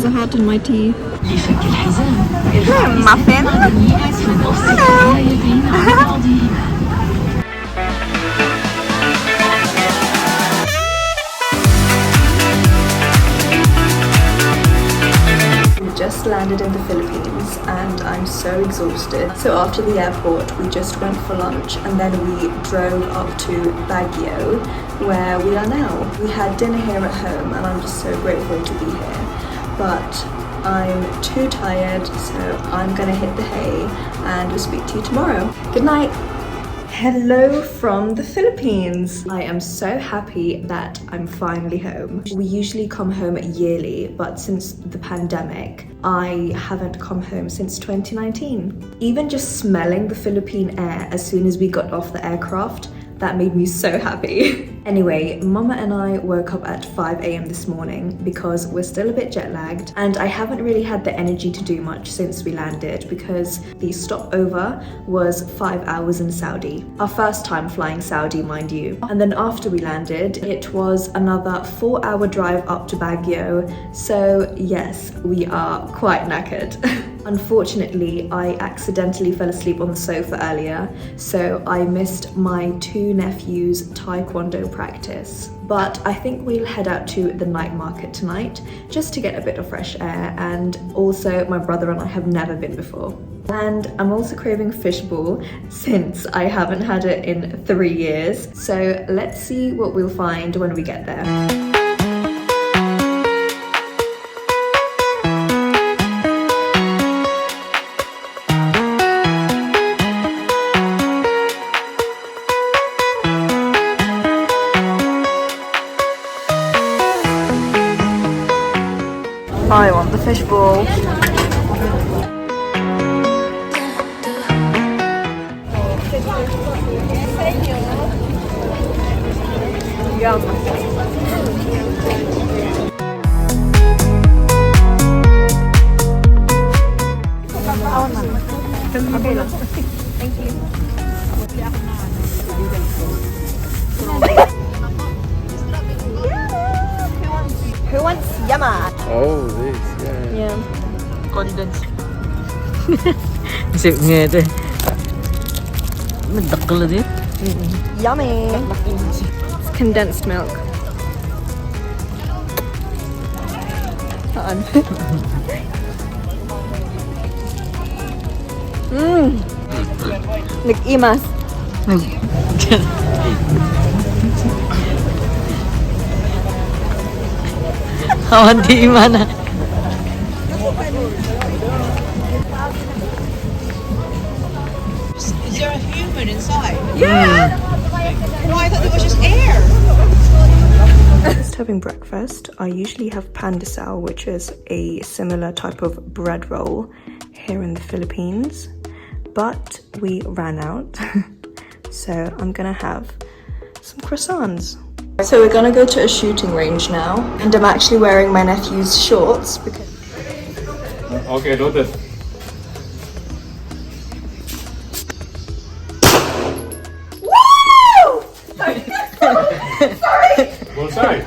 There's a heart in my tea. Muffin. Just landed in the Philippines and I'm so exhausted. So after the airport we just went for lunch and then we drove up to Baguio where we are now. We had dinner here at home and I'm just so grateful to be here. But I'm too tired, so I'm gonna hit the hay and we'll speak to you tomorrow. Good night. Hello from the Philippines. I am so happy that I'm finally home. We usually come home yearly, but since the pandemic, I haven't come home since 2019. Even just smelling the Philippine air as soon as we got off the aircraft, that made me so happy. Anyway, Mama and I woke up at 5 a.m. this morning because we're still a bit jet lagged and I haven't really had the energy to do much since we landed because the stopover was 5 hours in Saudi. Our first time flying Saudi, mind you. And then after we landed, it was another 4-hour drive up to Baguio. So yes, we are quite knackered. Unfortunately, I accidentally fell asleep on the sofa earlier, so I missed my 2 nephews' taekwondo practice. But I think we'll head out to the night market tonight just to get a bit of fresh air, and also my brother and I have never been before. And I'm also craving fishbowl since I haven't had it in 3 years. So let's see what we'll find when we get there. I want the fishbowl. Yum. Okay lang. Thank you. Who wants yama? Oh, this, yeah. Yeah. Condensed. Sip nga ito eh. Magdakal na din. Yummy. It's condensed milk. Nag-imas. Hawan di mana. Is there a human inside? Yeah! No, I thought there was just air. Just having breakfast. I usually have pandesal, which is a similar type of bread roll here in the Philippines, but we ran out. So I'm gonna have some croissants. So we're gonna go to a shooting range now, and I'm actually wearing my nephew's shorts because... Okay, noted. Woo! Sorry. Bullseye.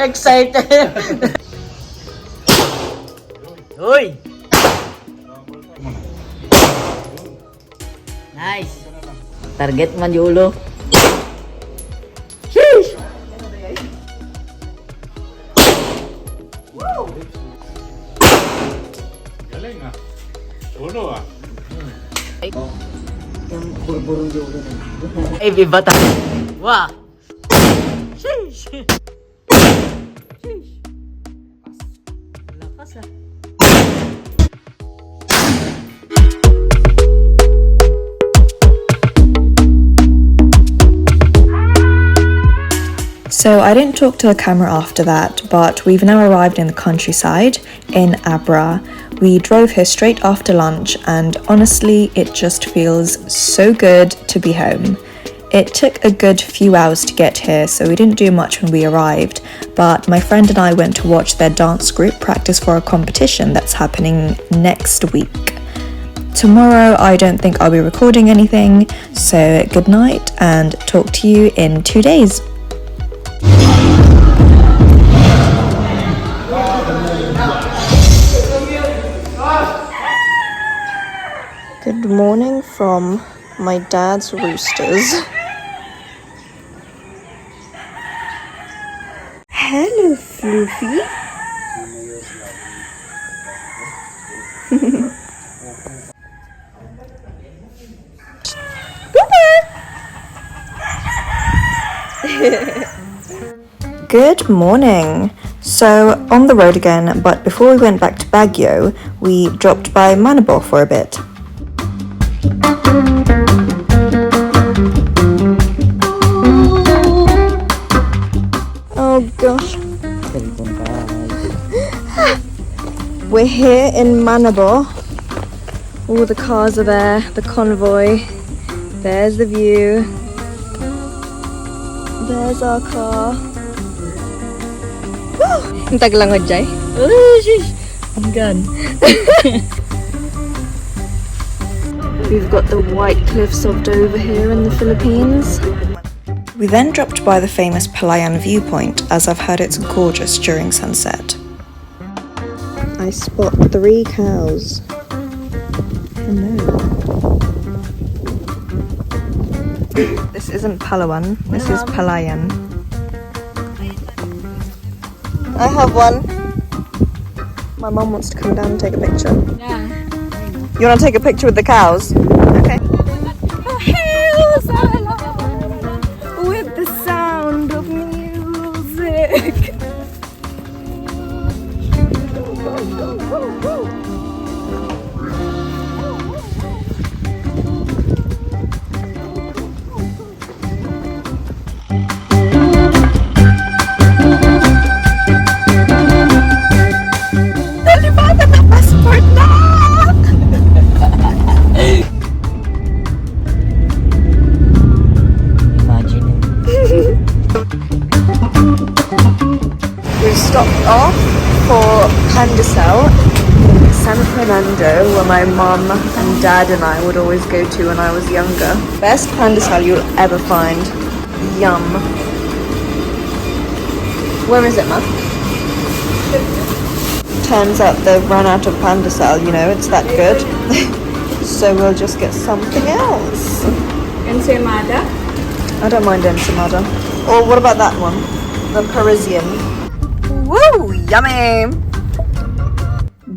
Excited. Uy! Nice. Target man yulo. Sheesh! Galing ah. Ulo ah. Yung burburong yulo na. Ay, bibata. Wah! Sheesh! Sheesh! Lakas ah. So I didn't talk to the camera after that, but we've now arrived in the countryside in Abra. We drove here straight after lunch and honestly it just feels so good to be home. It took a good few hours to get here, so we didn't do much when we arrived, but my friend and I went to watch their dance group practice for a competition that's happening next week. Tomorrow I don't think I'll be recording anything, so good night and talk to you in 2 days. from my dad's roosters. Hello, Floofy. Good morning. So, on the road again, but before we went back to Baguio, we dropped by Manila for a bit. Oh gosh. We're here in Manila. All the cars are there, the convoy. There's the view. There's our car. Ang taglangon, Jay. Oh, sheesh. I'm gone. We've got the white cliffs of Dover here in the Philippines. We then dropped by the famous Palayan viewpoint, as I've heard it's gorgeous during sunset. I spot 3 cows. Hello. This isn't Palawan, this is Palayan. I have one. My mum wants to come down and take a picture. Yeah. You want to take a picture with the cows? Okay. With the sound of music. Stopped off for Pandesal in San Fernando, where my mum and dad and I would always go to when I was younger. Best Pandesal you'll ever find. Yum. Where is it, Ma? Turns out they've run out of Pandesal, you know, it's that good. So we'll just get something else. Ensaymada? I don't mind ensaymada. Or what about that one? The Parisian. Woo! Yummy!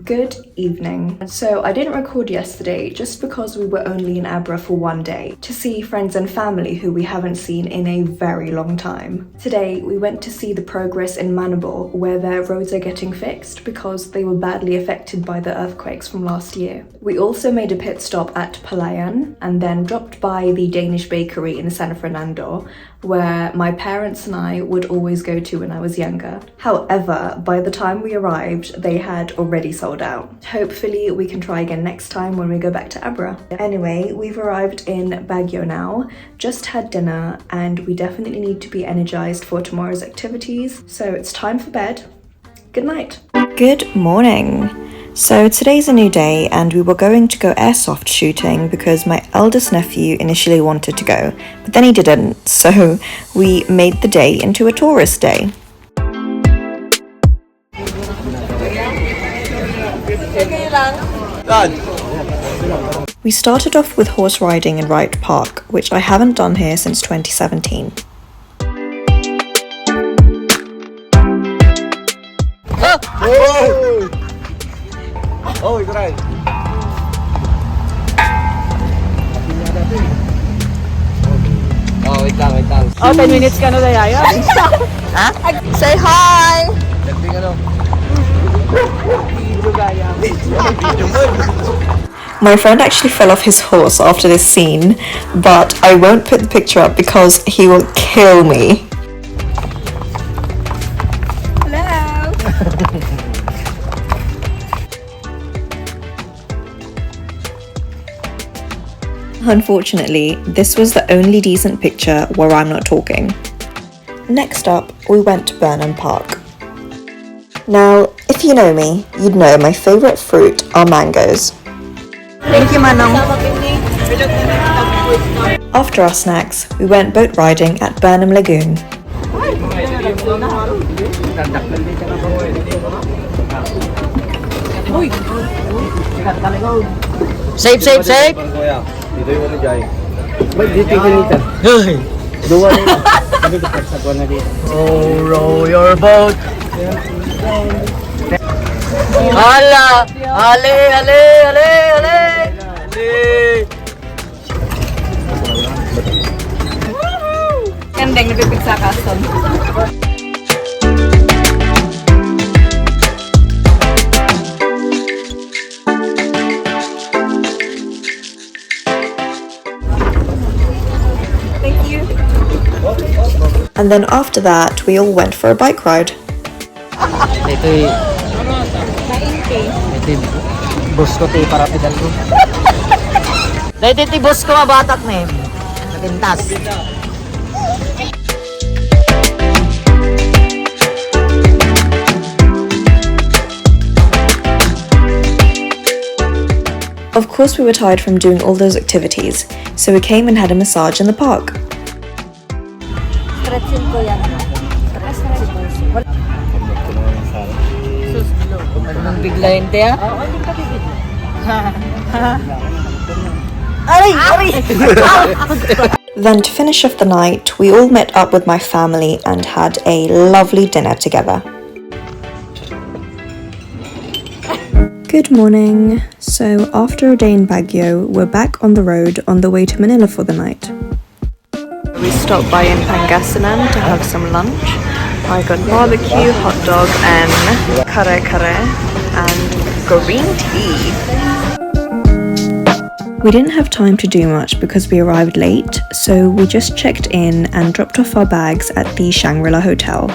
Good evening. So I didn't record yesterday just because we were only in Abra for one day to see friends and family who we haven't seen in a very long time. Today we went to see the progress in Manila, where their roads are getting fixed because they were badly affected by the earthquakes from last year. We also made a pit stop at Palayan and then dropped by the Danish bakery in San Fernando, where my parents and I would always go to when I was younger. However, by the time we arrived, they had already sold out. Hopefully we can try again next time when we go back to Abra. Anyway, we've arrived in Baguio now, just had dinner, and we definitely need to be energized for tomorrow's activities, so it's time for bed. Good night. Good morning. So today's a new day and we were going to go airsoft shooting because my eldest nephew initially wanted to go, but then he didn't, so we made the day into a tourist day. We started off with horse riding in Wright Park, which I haven't done here since 2017. Oh, it's right. Oh, wait lang. Oh, 10 minutes ka na na yaya. Huh? Say hi! My friend actually fell off his horse after this scene, but I won't put the picture up because he will kill me. Hello. Unfortunately, this was the only decent picture where I'm not talking. Next up, we went to Burnham Park. Now, if you know me, you'd know my favourite fruit are mangoes. Thank you, Manong. After our snacks, we went boat riding at Burnham Lagoon. Safe, safe, safe! Parang kuya, dito yung ano dyan. May dito yung nita. Duwa na yun. Sabi ko, pagsabuan na dito. Oh, row your boat! Hala! Ale, ale, ale, ale! Gandeng nabibigsa ka, son. And then after that, we all went for a bike ride. Ito'y bus ko ti para pedal ko. Dahil ti bus ko mabatak na yun. Natintas. Of course, we were tired from doing all those activities, so we came and had a massage in the park. Anong bigla yun, Tia? Then to finish off the night, we all met up with my family and had a lovely dinner together. Good morning. So after a day in Baguio, we're back on the road on the way to Manila for the night. We stopped by in Pangasinan to have some lunch. I got barbecue, hot dog and kare and green tea. We didn't have time to do much because we arrived late, so we just checked in and dropped off our bags at the Shangri-La Hotel.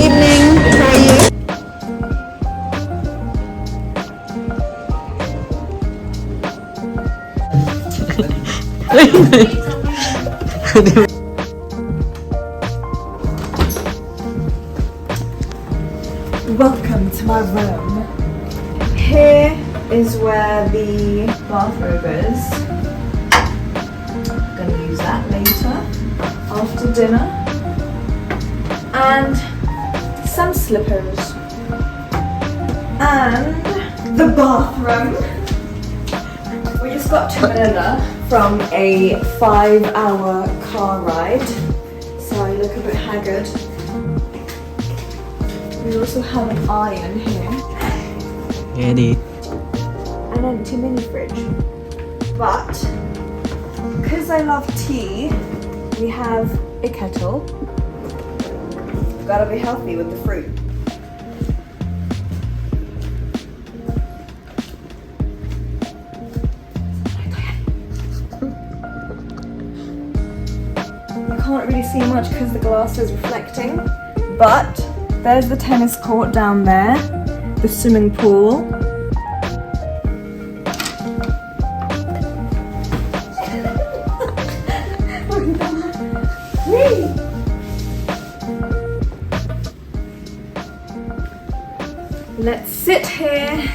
Evening, how are you? Welcome to my room. Here is where the bathrobe is. I'm gonna use that later after dinner. And some slippers. And the bathroom. We just got to Manila from a 5-hour car ride, so I look a bit haggard. We also have an iron here. Eddie. An empty mini fridge. But because I love tea, we have a kettle. We've gotta be healthy with the fruit. You can't really see much because the glass is reflecting, but there's the tennis court down there, the swimming pool. Let's sit here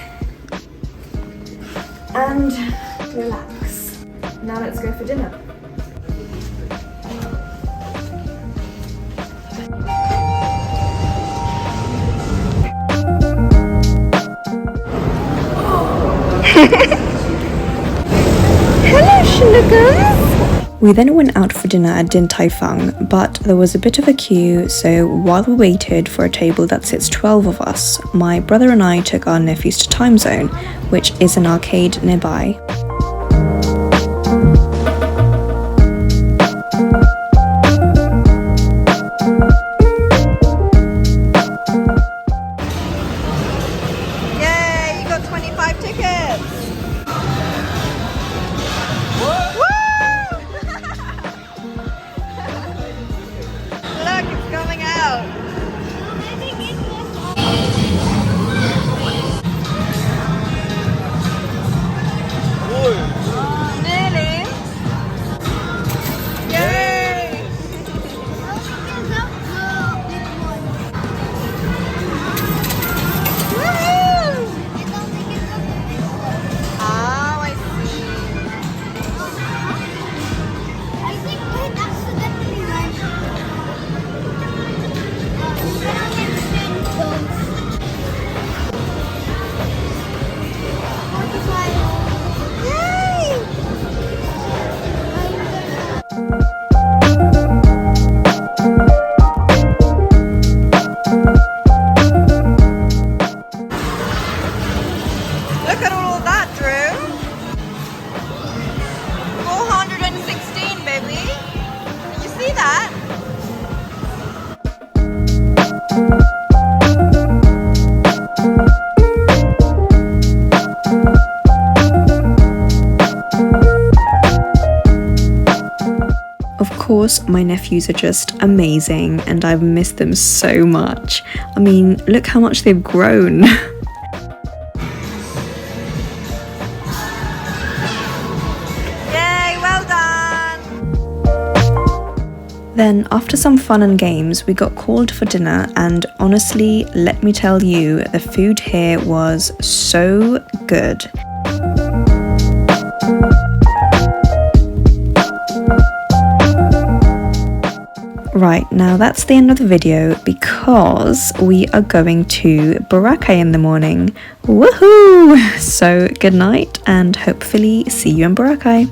and relax. Now let's go for dinner. Hello, shenanigans! We then went out for dinner at Din Tai Fung, but there was a bit of a queue, so while we waited for a table that sits 12 of us, my brother and I took our nephews to Time Zone, which is an arcade nearby. Yay, you got 25 tickets. Look, it's coming out. Of course, my nephews are just amazing and I've missed them so much. I mean, look how much they've grown. Yay, well done! Then, after some fun and games, we got called for dinner, and honestly, let me tell you, the food here was so good. Right, now that's the end of the video because we are going to Boracay in the morning. Woohoo! So good night and hopefully see you in Boracay.